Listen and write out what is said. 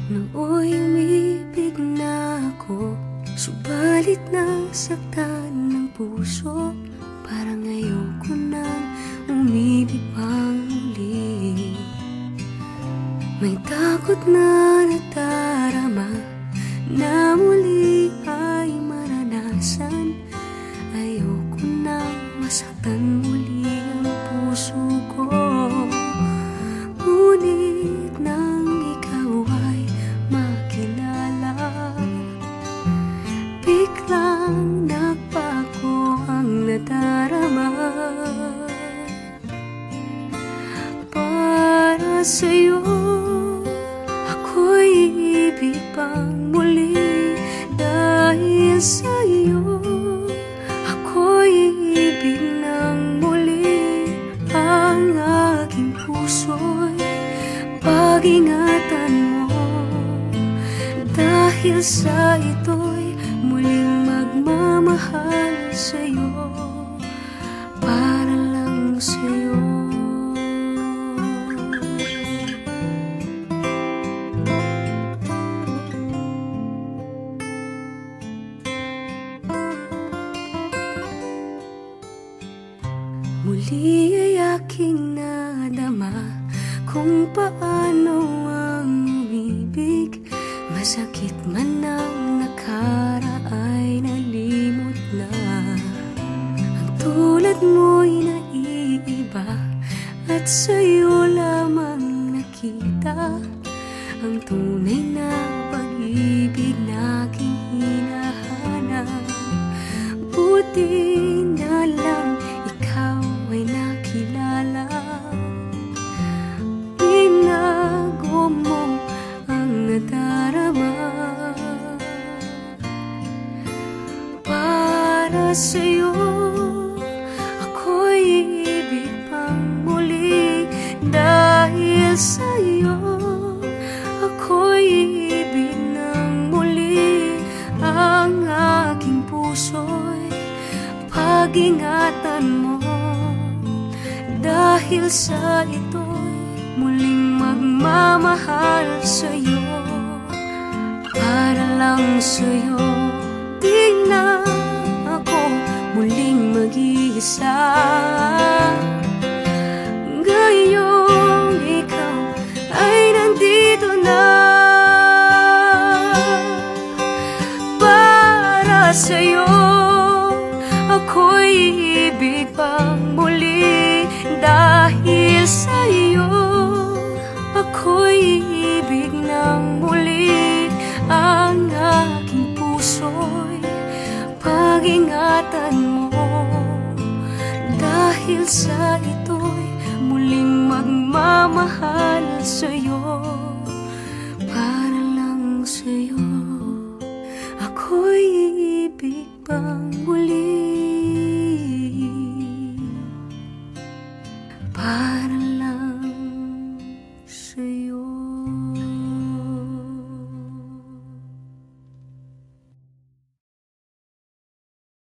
Nooy umibig na ako, subalit nasaktan ng puso. Parang ayoko nang umibig pang muli. May takot na nadarama na muli ay maranasan. Ayoko nang masaktan muli ang puso ko. Ngunit nang ikaw ay makilala, biglang nagbago ang nadarama. Para sa'yo ako'y ibig pang muli. Dahil sa'yo ako'y ibig ng muli. Ang aking puso'y pag-ingatan mo. Dahil sa ito'y muling magmamahal sa'yo, para lang sa'yo. Muli ay aking nadama kung paano ang umibig. Masakit man ang nakaraay, nalimot na. Ang tulad mo'y naiiba, at sa'yo lamang nakita ang tunay na pag-ibig na aking hinahanap. Buti na lang ikaw ay nakilala. Binago mo ang nadarama. Para sa'yo ako'y ibig pang muli. Dahil sa'yo ako'y ibig ng muli. Ang aking puso'y pag-ingatan mo. Dahil sa ito'y muling magmamahal sa'yo, para lang sa'yo. Di na ako muling mag-iisa. Ngayong ikaw ay nandito na. Para sa'yo ako'y ibig pang muli. Dahil sa'yo ako'y ibig ng muli. Ang aking puso'y pag-ingatan mo. Dahil sa ito'y muling magmamahal sa'yo, para lang sa'yo. Ako'y ibig pang muli.